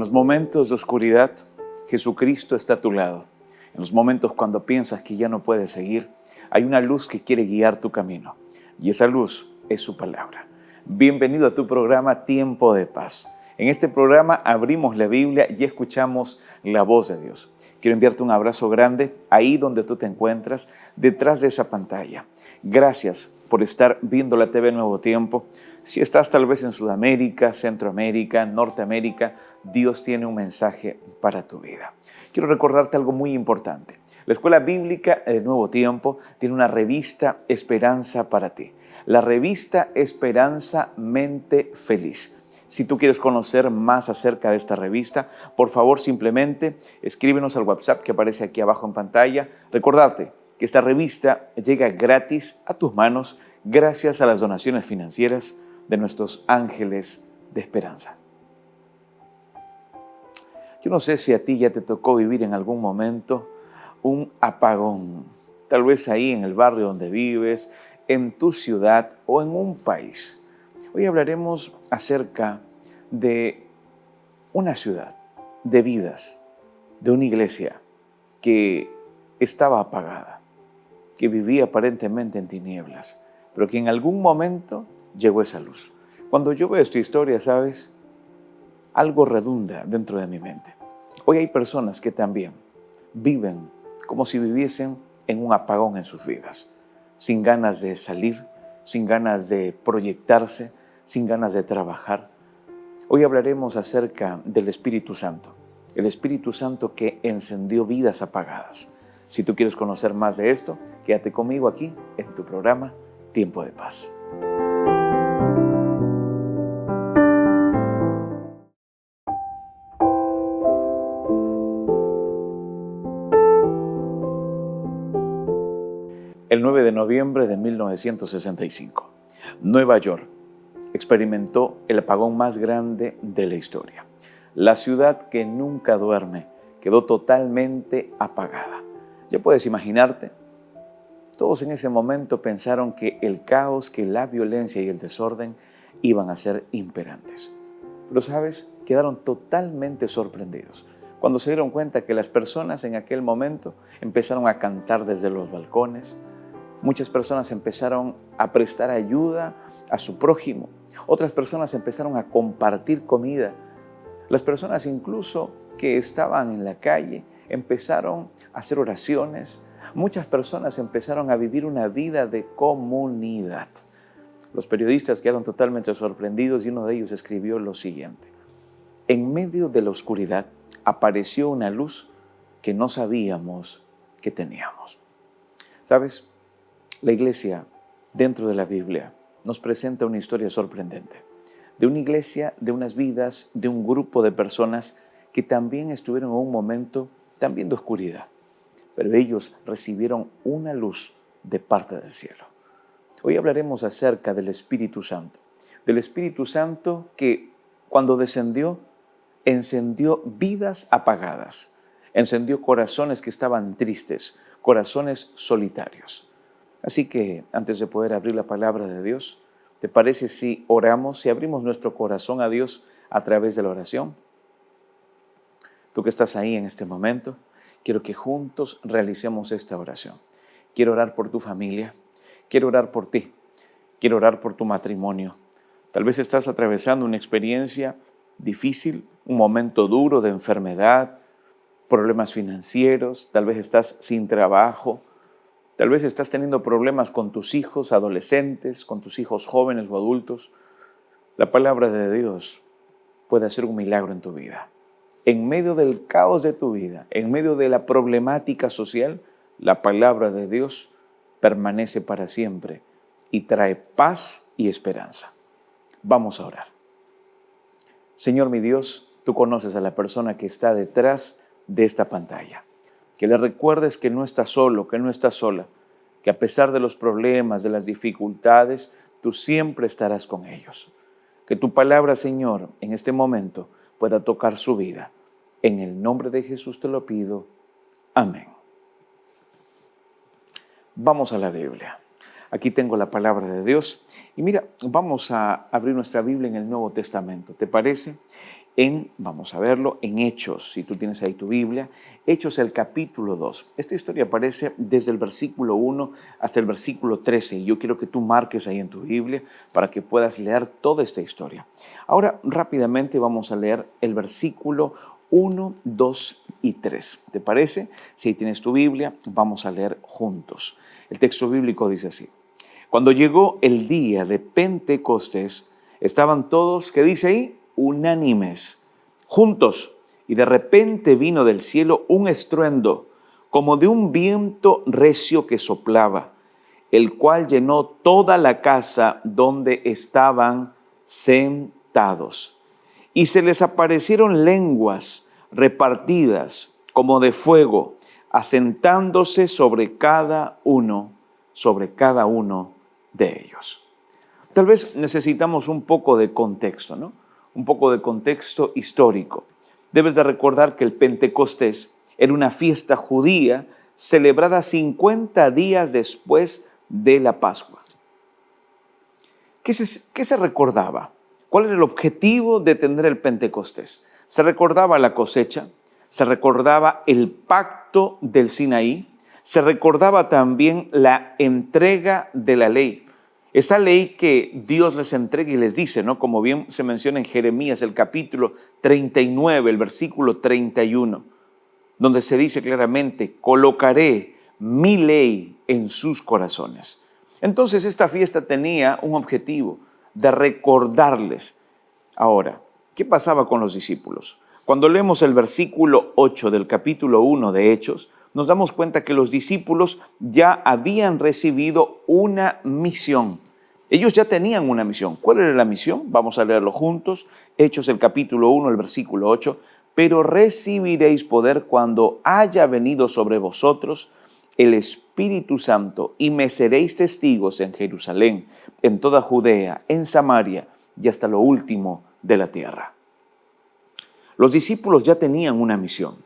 los momentos de oscuridad, Jesucristo está a tu lado. En los momentos cuando piensas que ya no puedes seguir, hay una luz que quiere guiar tu camino. Y esa luz es su palabra. Bienvenido a tu programa Tiempo de Paz. En este programa abrimos la Biblia y escuchamos la voz de Dios. Quiero enviarte un abrazo grande ahí donde tú te encuentras, detrás de esa pantalla. Gracias por estar viendo la TV Nuevo Tiempo. Si estás tal vez en Sudamérica, Centroamérica, Norteamérica, Dios tiene un mensaje para tu vida. Quiero recordarte algo muy importante. La Escuela Bíblica de Nuevo Tiempo tiene una revista Esperanza para ti. La revista Esperanza Mente Feliz. Si tú quieres conocer más acerca de esta revista, por favor simplemente escríbenos al WhatsApp que aparece aquí abajo en pantalla. Recordarte que esta revista llega gratis a tus manos gracias a las donaciones financieras de nuestros ángeles de esperanza. Yo no sé si a ti ya te tocó vivir en algún momento un apagón, tal vez ahí en el barrio donde vives, en tu ciudad o en un país. Hoy hablaremos acerca de una ciudad, de vidas, de una iglesia que estaba apagada, que vivía aparentemente en tinieblas, pero que en algún momento llegó esa luz. Cuando yo veo esta historia, ¿sabes? Algo redunda dentro de mi mente. Hoy hay personas que también viven como si viviesen en un apagón en sus vidas, sin ganas de salir, sin ganas de proyectarse, sin ganas de trabajar. Hoy hablaremos acerca del Espíritu Santo, el Espíritu Santo que encendió vidas apagadas. Si tú quieres conocer más de esto, quédate conmigo aquí en tu programa Tiempo de Paz. El 9 de noviembre de 1965, Nueva York experimentó el apagón más grande de la historia. La ciudad que nunca duerme quedó totalmente apagada. Ya puedes imaginarte, todos en ese momento pensaron que el caos, que la violencia y el desorden iban a ser imperantes. Pero, ¿sabes? Quedaron totalmente sorprendidos cuando se dieron cuenta que las personas en aquel momento empezaron a cantar desde los balcones. Muchas personas empezaron a prestar ayuda a su prójimo. Otras personas empezaron a compartir comida. Las personas incluso que estaban en la calle empezaron a hacer oraciones. Muchas personas empezaron a vivir una vida de comunidad. Los periodistas quedaron totalmente sorprendidos y uno de ellos escribió lo siguiente: en medio de la oscuridad apareció una luz que no sabíamos que teníamos. ¿Sabes? La iglesia, dentro de la Biblia, nos presenta una historia sorprendente. De una iglesia, de unas vidas, de un grupo de personas que también estuvieron en un momento también de oscuridad. Pero ellos recibieron una luz de parte del cielo. Hoy hablaremos acerca del Espíritu Santo. Del Espíritu Santo que cuando descendió, encendió vidas apagadas. Encendió corazones que estaban tristes, corazones solitarios. Así que antes de poder abrir la palabra de Dios, ¿te parece si oramos, si abrimos nuestro corazón a Dios a través de la oración? Tú que estás ahí en este momento, quiero que juntos realicemos esta oración. Quiero orar por tu familia, quiero orar por ti, quiero orar por tu matrimonio. Tal vez estás atravesando una experiencia difícil, un momento duro de enfermedad, problemas financieros, tal vez estás sin trabajo. Tal vez estás teniendo problemas con tus hijos adolescentes, con tus hijos jóvenes o adultos. La palabra de Dios puede hacer un milagro en tu vida. En medio del caos de tu vida, en medio de la problemática social, la palabra de Dios permanece para siempre y trae paz y esperanza. Vamos a orar. Señor mi Dios, tú conoces a la persona que está detrás de esta pantalla. Que le recuerdes que no estás solo, que no estás sola, que a pesar de los problemas, de las dificultades, tú siempre estarás con ellos. Que tu palabra, Señor, en este momento pueda tocar su vida. En el nombre de Jesús te lo pido. Amén. Vamos a la Biblia. Aquí tengo la palabra de Dios. Y mira, vamos a abrir nuestra Biblia en el Nuevo Testamento. ¿Te parece? vamos a verlo, en Hechos, si tú tienes ahí tu Biblia, Hechos el capítulo 2. Esta historia aparece desde el versículo 1 hasta el versículo 13 y yo quiero que tú marques ahí en tu Biblia para que puedas leer toda esta historia. Ahora rápidamente vamos a leer el versículo 1, 2 y 3. ¿Te parece? Si ahí tienes tu Biblia, vamos a leer juntos. El texto bíblico dice así: Cuando llegó el día de Pentecostés, estaban todos, ¿qué dice ahí? Unánimes, juntos, y de repente vino del cielo un estruendo, como de un viento recio que soplaba, el cual llenó toda la casa donde estaban sentados. Y se les aparecieron lenguas repartidas como de fuego, asentándose sobre cada uno de ellos. Tal vez necesitamos un poco de contexto, ¿no? Un poco de contexto histórico. Debes de recordar que el Pentecostés era una fiesta judía celebrada 50 días después de la Pascua. ¿Qué se recordaba? ¿Cuál era el objetivo de tener el Pentecostés? Se recordaba la cosecha, se recordaba el pacto del Sinaí, se recordaba también la entrega de la ley. Esa ley que Dios les entrega y les dice, ¿no? Como bien se menciona en Jeremías, el capítulo 39, el versículo 31, donde se dice claramente, colocaré mi ley en sus corazones. Entonces esta fiesta tenía un objetivo de recordarles. Ahora, ¿qué pasaba con los discípulos? Cuando leemos el versículo 8 del capítulo 1 de Hechos, nos damos cuenta que los discípulos ya habían recibido una misión. Ellos ya tenían una misión. ¿Cuál era la misión? Vamos a leerlo juntos. Hechos el capítulo 1, el versículo 8. Pero recibiréis poder cuando haya venido sobre vosotros el Espíritu Santo y me seréis testigos en Jerusalén, en toda Judea, en Samaria y hasta lo último de la tierra. Los discípulos ya tenían una misión,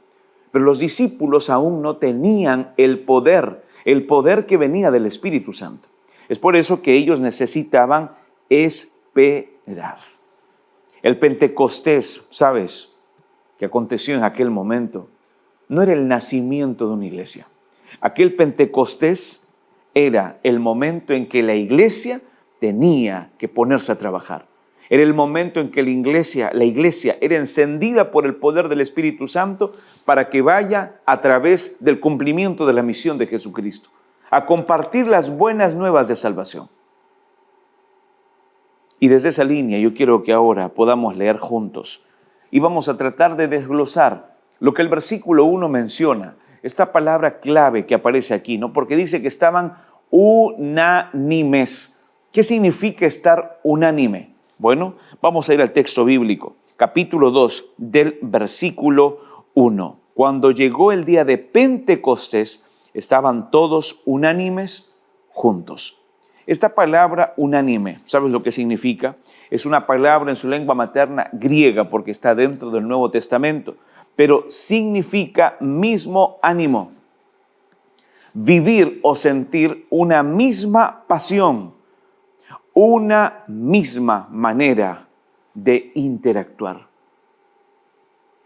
pero los discípulos aún no tenían el poder que venía del Espíritu Santo. Es por eso que ellos necesitaban esperar. El Pentecostés, ¿sabes?, que aconteció en aquel momento, no era el nacimiento de una iglesia. Aquel Pentecostés era el momento en que la iglesia tenía que ponerse a trabajar. Era el momento en que la iglesia era encendida por el poder del Espíritu Santo para que vaya a través del cumplimiento de la misión de Jesucristo, a compartir las buenas nuevas de salvación. Y desde esa línea yo quiero que ahora podamos leer juntos y vamos a tratar de desglosar lo que el versículo 1 menciona, esta palabra clave que aparece aquí, ¿no? Porque dice que estaban unánimes. ¿Qué significa estar unánime? Bueno, vamos a ir al texto bíblico, capítulo 2 del versículo 1. Cuando llegó el día de Pentecostés, estaban todos unánimes juntos. Esta palabra unánime, ¿sabes lo que significa? Es una palabra en su lengua materna griega porque está dentro del Nuevo Testamento, pero significa mismo ánimo, vivir o sentir una misma pasión, una misma manera de interactuar.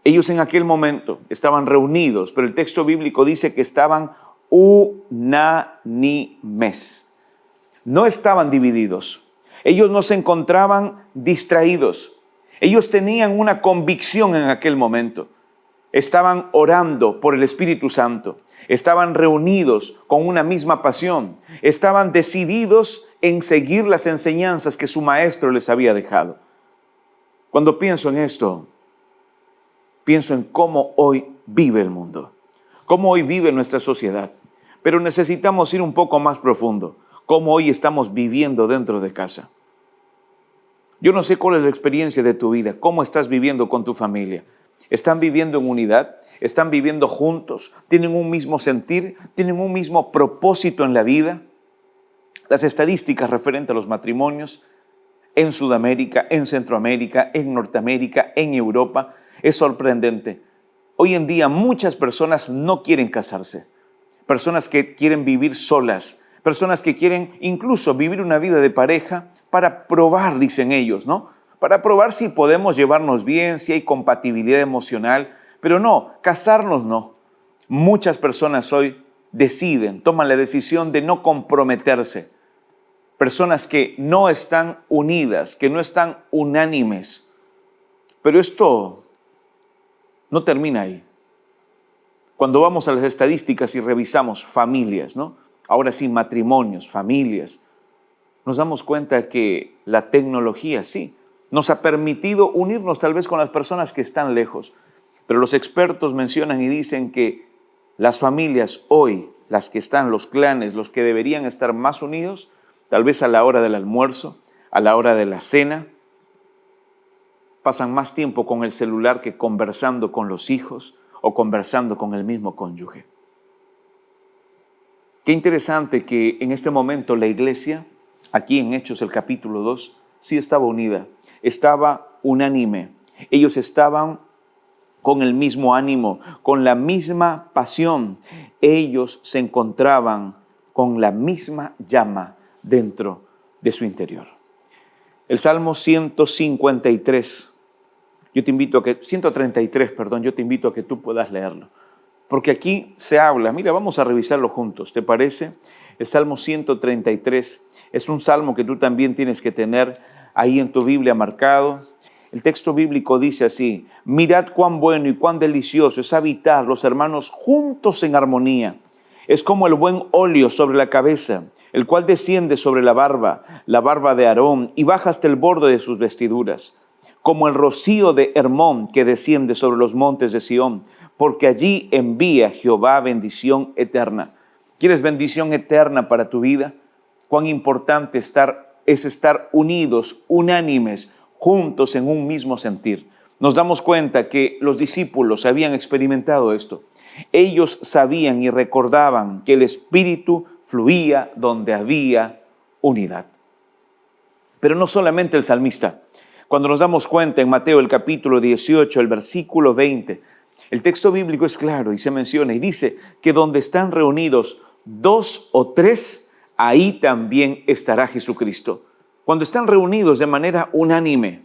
Ellos en aquel momento estaban reunidos, pero el texto bíblico dice que estaban unánimes. No estaban divididos. Ellos no se encontraban distraídos. Ellos tenían una convicción en aquel momento. Estaban orando por el Espíritu Santo. Estaban reunidos con una misma pasión. Estaban decididos en seguir las enseñanzas que su maestro les había dejado. Cuando pienso en esto, pienso en cómo hoy vive el mundo, cómo hoy vive nuestra sociedad. Pero necesitamos ir un poco más profundo, cómo hoy estamos viviendo dentro de casa. Yo no sé cuál es la experiencia de tu vida, cómo estás viviendo con tu familia. ¿Están viviendo en unidad? ¿Están viviendo juntos? ¿Tienen un mismo sentir? ¿Tienen un mismo propósito en la vida? Las estadísticas referentes a los matrimonios en Sudamérica, en Centroamérica, en Norteamérica, en Europa, es sorprendente. Hoy en día muchas personas no quieren casarse. Personas que quieren vivir solas. Personas que quieren incluso vivir una vida de pareja para probar, dicen ellos, ¿no? para probar si podemos llevarnos bien, si hay compatibilidad emocional, pero no, casarnos no. Muchas personas hoy deciden, toman la decisión de no comprometerse. Personas que no están unidas, que no están unánimes. Pero esto no termina ahí. Cuando vamos a las estadísticas y revisamos familias, ¿no? Ahora sí, matrimonios, familias, nos damos cuenta que la tecnología sí nos ha permitido unirnos tal vez con las personas que están lejos. Pero los expertos mencionan y dicen que las familias hoy, las que están, los clanes, los que deberían estar más unidos, tal vez a la hora del almuerzo, a la hora de la cena, pasan más tiempo con el celular que conversando con los hijos o conversando con el mismo cónyuge. Qué interesante que en este momento la iglesia, aquí en Hechos el capítulo 2, sí estaba unida, estaba unánime. Ellos estaban con el mismo ánimo, con la misma pasión. Ellos se encontraban con la misma llama dentro de su interior. El Salmo 133, 133, yo te invito a que tú puedas leerlo. Porque aquí se habla, mira, vamos a revisarlo juntos, ¿te parece? El Salmo 133 es un salmo que tú también tienes que tener ahí en tu Biblia marcado. El texto bíblico dice así: mirad cuán bueno y cuán delicioso es habitar los hermanos juntos en armonía. Es como el buen óleo sobre la cabeza, el cual desciende sobre la barba de Aarón, y baja hasta el borde de sus vestiduras. Como el rocío de Hermón que desciende sobre los montes de Sión, porque allí envía Jehová bendición eterna. ¿Quieres bendición eterna para tu vida? Cuán importante es estar unidos, unánimes, juntos en un mismo sentir. Nos damos cuenta que los discípulos habían experimentado esto. Ellos sabían y recordaban que el Espíritu fluía donde había unidad. Pero no solamente el salmista. Cuando nos damos cuenta en Mateo el capítulo 18, el versículo 20, el texto bíblico es claro y se menciona y dice que donde están reunidos 2 o 3, ahí también estará Jesucristo. Cuando están reunidos de manera unánime,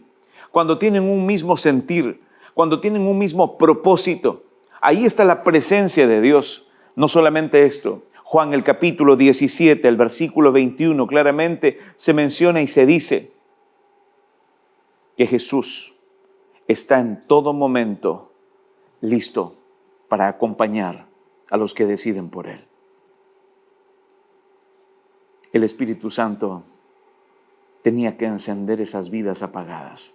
cuando tienen un mismo sentir, cuando tienen un mismo propósito, ahí está la presencia de Dios. No solamente esto, Juan el capítulo 17, el versículo 21, claramente se menciona y se dice que Jesús está en todo momento listo para acompañar a los que deciden por Él. El Espíritu Santo tenía que encender esas vidas apagadas.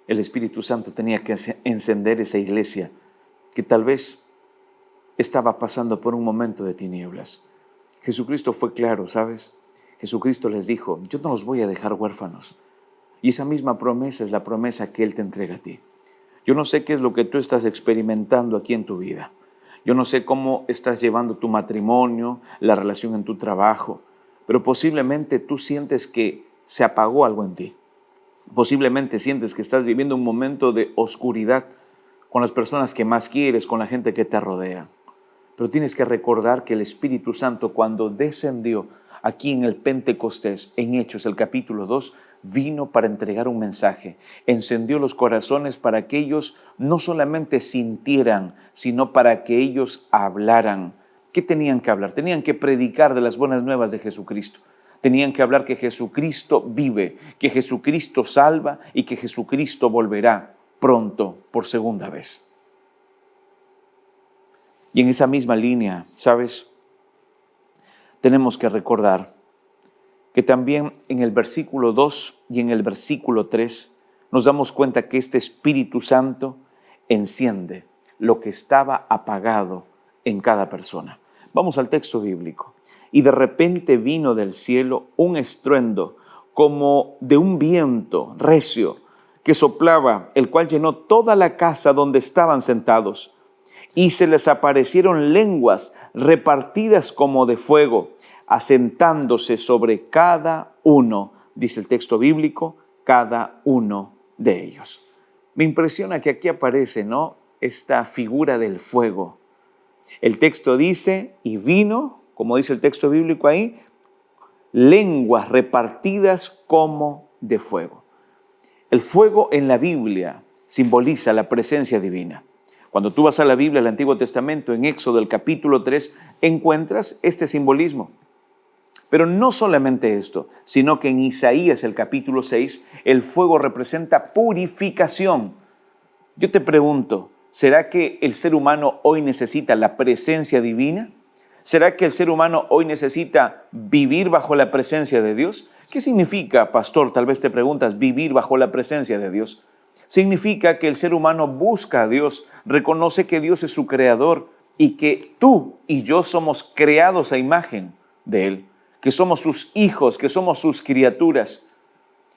El Espíritu Santo tenía que encender esa iglesia que tal vez estaba pasando por un momento de tinieblas. Jesucristo fue claro, ¿sabes? Jesucristo les dijo: yo no los voy a dejar huérfanos. Y esa misma promesa es la promesa que Él te entrega a ti. Yo no sé qué es lo que tú estás experimentando aquí en tu vida. Yo no sé cómo estás llevando tu matrimonio, la relación en tu trabajo, pero posiblemente tú sientes que se apagó algo en ti. Posiblemente sientes que estás viviendo un momento de oscuridad con las personas que más quieres, con la gente que te rodea. Pero tienes que recordar que el Espíritu Santo, cuando descendió aquí en el Pentecostés, en Hechos, el capítulo 2, vino para entregar un mensaje. Encendió los corazones para que ellos no solamente sintieran, sino para que ellos hablaran. ¿Qué tenían que hablar? Tenían que predicar de las buenas nuevas de Jesucristo. Tenían que hablar que Jesucristo vive, que Jesucristo salva y que Jesucristo volverá pronto por segunda vez. Y en esa misma línea, ¿sabes? Tenemos que recordar que también en el versículo 2 y en el versículo 3 nos damos cuenta que este Espíritu Santo enciende lo que estaba apagado en cada persona. Vamos al texto bíblico. Y de repente vino del cielo un estruendo como de un viento recio que soplaba, el cual llenó toda la casa donde estaban sentados. Y se les aparecieron lenguas repartidas como de fuego, asentándose sobre cada uno, dice el texto bíblico, cada uno de ellos. Me impresiona que aquí aparece, ¿no?, esta figura del fuego. El texto dice, y vino, como dice el texto bíblico ahí, lenguas repartidas como de fuego. El fuego en la Biblia simboliza la presencia divina. Cuando tú vas a la Biblia, al Antiguo Testamento, en Éxodo, el capítulo 3, encuentras este simbolismo. Pero no solamente esto, sino que en Isaías, el capítulo 6, el fuego representa purificación. Yo te pregunto, ¿será que el ser humano hoy necesita la presencia divina? ¿Será que el ser humano hoy necesita vivir bajo la presencia de Dios? ¿Qué significa, pastor? Tal vez te preguntas, vivir bajo la presencia de Dios. Significa que el ser humano busca a Dios, reconoce que Dios es su creador y que tú y yo somos creados a imagen de Él, que somos sus hijos, que somos sus criaturas.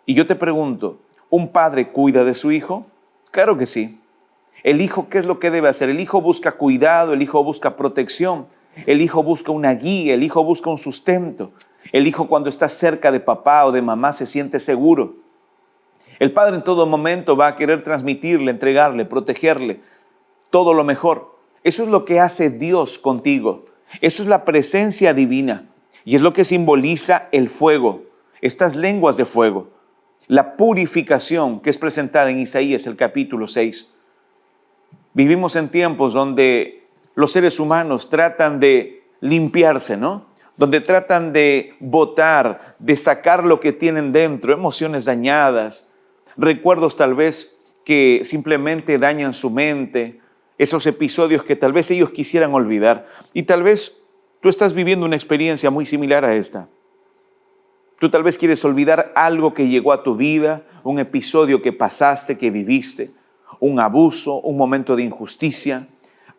Y yo te pregunto, ¿un padre cuida de su hijo? Claro que sí. El hijo, ¿qué es lo que debe hacer? El hijo busca cuidado, el hijo busca protección, el hijo busca una guía, el hijo busca un sustento. El hijo, cuando está cerca de papá o de mamá, se siente seguro. El padre en todo momento va a querer transmitirle, entregarle, protegerle todo lo mejor. Eso es lo que hace Dios contigo. Eso es la presencia divina. Y es lo que simboliza el fuego, estas lenguas de fuego. La purificación que es presentada en Isaías, el capítulo 6. Vivimos en tiempos donde los seres humanos tratan de limpiarse, ¿no? Donde tratan de botar, de sacar lo que tienen dentro, emociones dañadas, recuerdos tal vez que simplemente dañan su mente, esos episodios que tal vez ellos quisieran olvidar. Y tal vez tú estás viviendo una experiencia muy similar a esta. Tú tal vez quieres olvidar algo que llegó a tu vida, un episodio que pasaste, que viviste, un abuso, un momento de injusticia,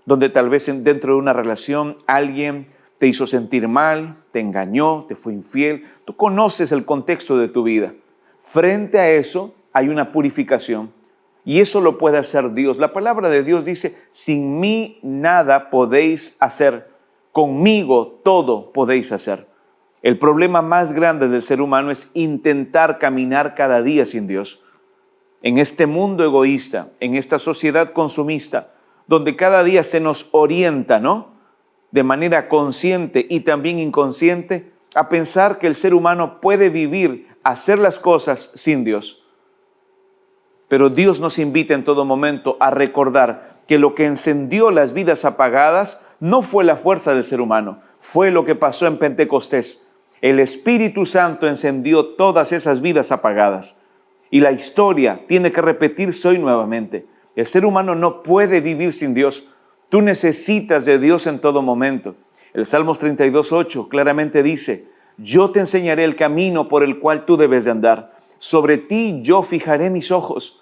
donde tal vez dentro de una relación alguien te hizo sentir mal, te engañó, te fue infiel. Tú conoces el contexto de tu vida. Frente a eso hay una purificación y eso lo puede hacer Dios. La palabra de Dios dice, sin mí nada podéis hacer, conmigo todo podéis hacer. El problema más grande del ser humano es intentar caminar cada día sin Dios. En este mundo egoísta, en esta sociedad consumista, donde cada día se nos orienta, ¿no?, de manera consciente y también inconsciente, a pensar que el ser humano puede vivir, hacer las cosas sin Dios. Pero Dios nos invita en todo momento a recordar que lo que encendió las vidas apagadas no fue la fuerza del ser humano, fue lo que pasó en Pentecostés. El Espíritu Santo encendió todas esas vidas apagadas. Y la historia tiene que repetirse hoy nuevamente. El ser humano no puede vivir sin Dios. Tú necesitas de Dios en todo momento. El Salmos 32:8 claramente dice, yo te enseñaré el camino por el cual tú debes de andar. Sobre ti yo fijaré mis ojos.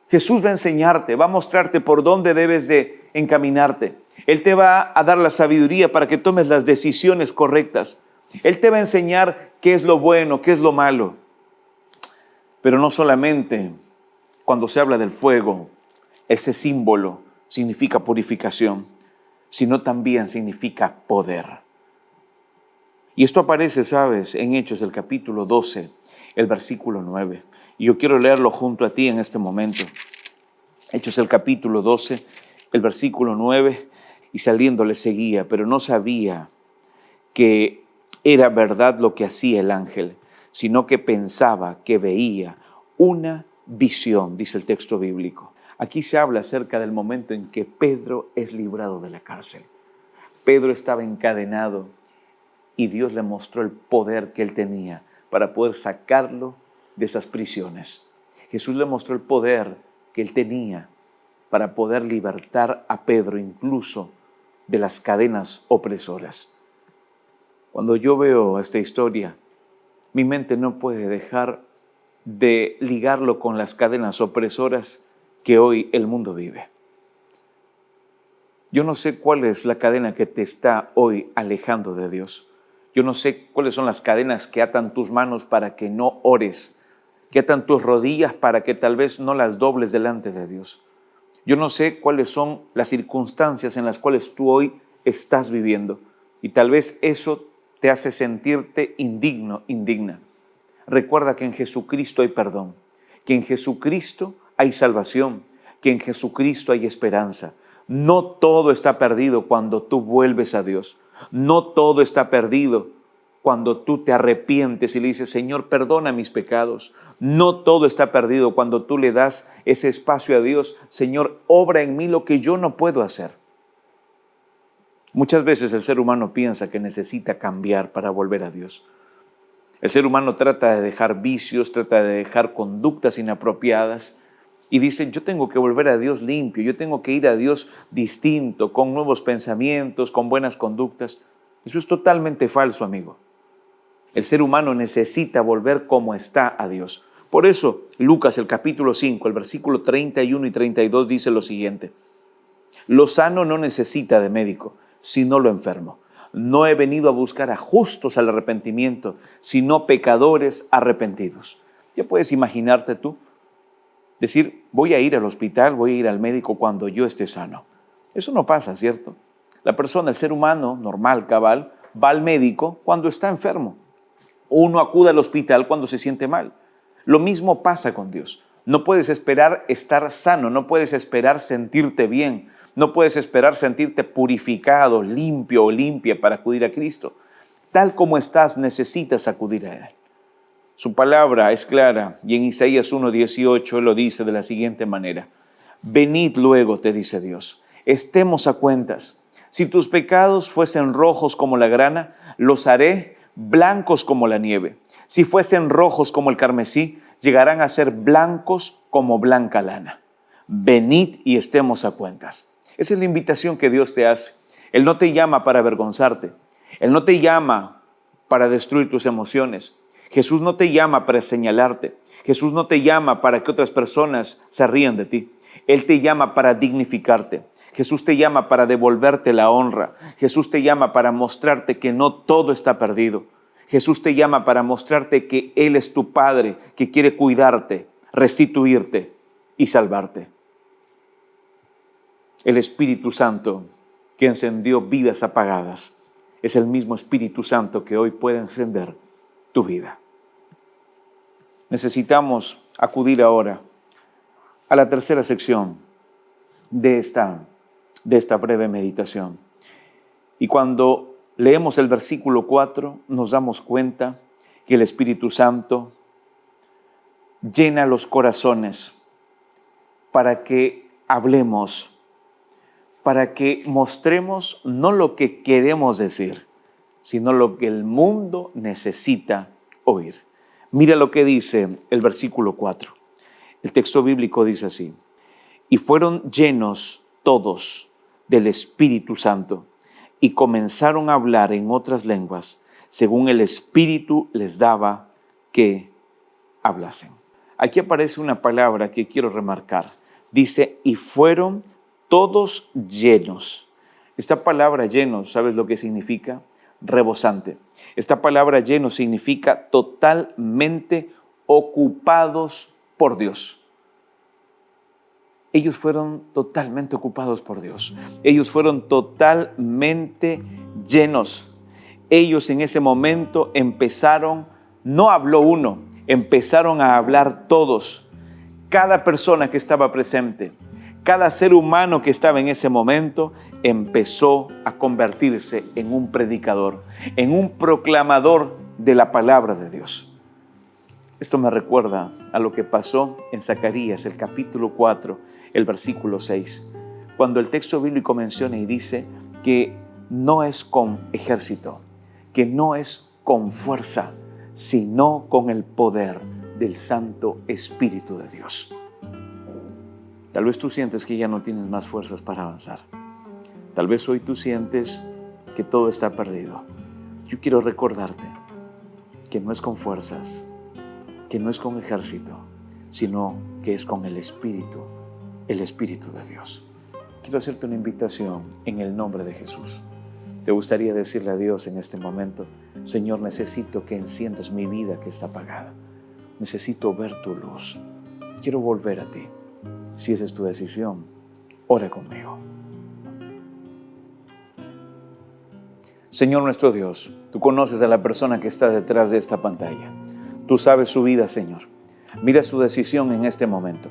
Jesús va a enseñarte, va a mostrarte por dónde debes de encaminarte. Él te va a dar la sabiduría para que tomes las decisiones correctas. Él te va a enseñar qué es lo bueno, qué es lo malo. Pero no solamente cuando se habla del fuego, ese símbolo significa purificación, sino también significa poder. Y esto aparece, ¿sabes?, en Hechos, el capítulo 12, el versículo 9. Y yo quiero leerlo junto a ti en este momento. Hechos, el capítulo 12, el versículo 9, y saliendo le seguía, pero no sabía que era verdad lo que hacía el ángel, sino que pensaba que veía una visión, dice el texto bíblico. Aquí se habla acerca del momento en que Pedro es librado de la cárcel. Pedro estaba encadenado y Dios le mostró el poder que él tenía para poder sacarlo de esas prisiones. Jesús le mostró el poder que él tenía para poder libertar a Pedro incluso de las cadenas opresoras. Cuando yo veo esta historia, mi mente no puede dejar de ligarlo con las cadenas opresoras que hoy el mundo vive. Yo no sé cuál es la cadena que te está hoy alejando de Dios. Yo no sé cuáles son las cadenas que atan tus manos para que no ores, que atan tus rodillas para que tal vez no las dobles delante de Dios. Yo no sé cuáles son las circunstancias en las cuales tú hoy estás viviendo y tal vez eso te hace sentirte indigno, indigna. Recuerda que en Jesucristo hay perdón, que en Jesucristo hay salvación, que en Jesucristo hay esperanza. No todo está perdido cuando tú vuelves a Dios. No todo está perdido cuando tú te arrepientes y le dices, Señor, perdona mis pecados. No todo está perdido cuando tú le das ese espacio a Dios. Señor, obra en mí lo que yo no puedo hacer. Muchas veces el ser humano piensa que necesita cambiar para volver a Dios. El ser humano trata de dejar vicios, trata de dejar conductas inapropiadas y dice, yo tengo que volver a Dios limpio, yo tengo que ir a Dios distinto, con nuevos pensamientos, con buenas conductas. Eso es totalmente falso, amigo. El ser humano necesita volver como está a Dios. Por eso, Lucas, el capítulo 5, el versículo 31 y 32 dice lo siguiente. Lo sano no necesita de médico, sino lo enfermo. No he venido a buscar a justos al arrepentimiento, sino pecadores arrepentidos. Ya puedes imaginarte tú decir, voy a ir al hospital, voy a ir al médico cuando yo esté sano. Eso no pasa, ¿cierto? La persona, el ser humano normal, cabal, va al médico cuando está enfermo. Uno acude al hospital cuando se siente mal. Lo mismo pasa con Dios. No puedes esperar estar sano, no puedes esperar sentirte bien, no puedes esperar sentirte purificado, limpio o limpia para acudir a Cristo. Tal como estás, necesitas acudir a Él. Su palabra es clara y en Isaías 1:18 lo dice de la siguiente manera. Venid luego, te dice Dios, estemos a cuentas. Si tus pecados fuesen rojos como la grana, los haré blancos como la nieve. Si fuesen rojos como el carmesí, llegarán a ser blancos como blanca lana. Venid y estemos a cuentas. Esa es la invitación que Dios te hace. Él no te llama para avergonzarte. Él no te llama para destruir tus emociones. Jesús no te llama para señalarte. Jesús no te llama para que otras personas se rían de ti. Él te llama para dignificarte. Jesús te llama para devolverte la honra. Jesús te llama para mostrarte que no todo está perdido. Jesús te llama para mostrarte que Él es tu Padre, que quiere cuidarte, restituirte y salvarte. El Espíritu Santo que encendió vidas apagadas es el mismo Espíritu Santo que hoy puede encender tu vida. Necesitamos acudir ahora a la tercera sección de esta breve meditación. Y cuando leemos el versículo 4, nos damos cuenta que el Espíritu Santo llena los corazones para que hablemos, para que mostremos no lo que queremos decir, sino lo que el mundo necesita oír. Mira lo que dice el versículo 4. El texto bíblico dice así: y fueron llenos todos del Espíritu Santo y comenzaron a hablar en otras lenguas, según el Espíritu les daba que hablasen. Aquí aparece una palabra que quiero remarcar. Dice, y fueron todos llenos. Esta palabra llenos, ¿sabes lo que significa? Rebosante. Esta palabra lleno significa totalmente ocupados por Dios. Ellos fueron totalmente ocupados por Dios. Ellos fueron totalmente llenos. Ellos en ese momento empezaron, no habló uno, empezaron a hablar todos. Cada persona que estaba presente, cada ser humano que estaba en ese momento, empezó a convertirse en un predicador, en un proclamador de la palabra de Dios. Esto me recuerda a lo que pasó en Zacarías, el capítulo 4, el versículo 6, cuando el texto bíblico menciona y dice que no es con ejército, que no es con fuerza, sino con el poder del Santo Espíritu de Dios. Tal vez tú sientes que ya no tienes más fuerzas para avanzar. Tal vez hoy tú sientes que todo está perdido. Yo quiero recordarte que no es con fuerzas, que no es con ejército, sino que es con el Espíritu de Dios. Quiero hacerte una invitación en el nombre de Jesús. ¿Te gustaría decirle a Dios en este momento, Señor, necesito que enciendas mi vida que está apagada? Necesito ver tu luz. Quiero volver a ti. Si esa es tu decisión, ora conmigo. Señor nuestro Dios, tú conoces a la persona que está detrás de esta pantalla. Tú sabes su vida, Señor. Mira su decisión en este momento.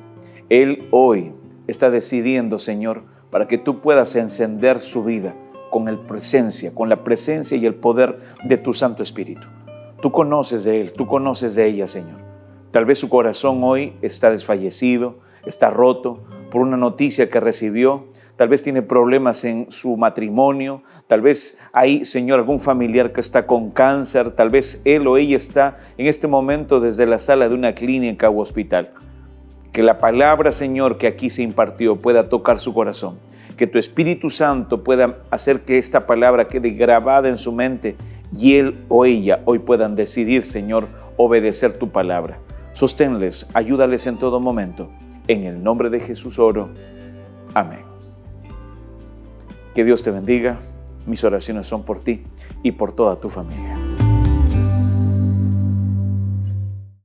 Él hoy está decidiendo, Señor, para que tú puedas encender su vida con la presencia y el poder de tu Santo Espíritu. Tú conoces de él, tú conoces de ella, Señor. Tal vez su corazón hoy está desfallecido, está roto por una noticia que recibió. Tal vez tiene problemas en su matrimonio. Tal vez hay, Señor, algún familiar que está con cáncer. Tal vez él o ella está en este momento desde la sala de una clínica u hospital. Que la palabra, Señor, que aquí se impartió pueda tocar su corazón. Que tu Espíritu Santo pueda hacer que esta palabra quede grabada en su mente y él o ella hoy puedan decidir, Señor, obedecer tu palabra. Sosténles, ayúdales en todo momento. En el nombre de Jesús oro. Amén. Que Dios te bendiga. Mis oraciones son por ti y por toda tu familia.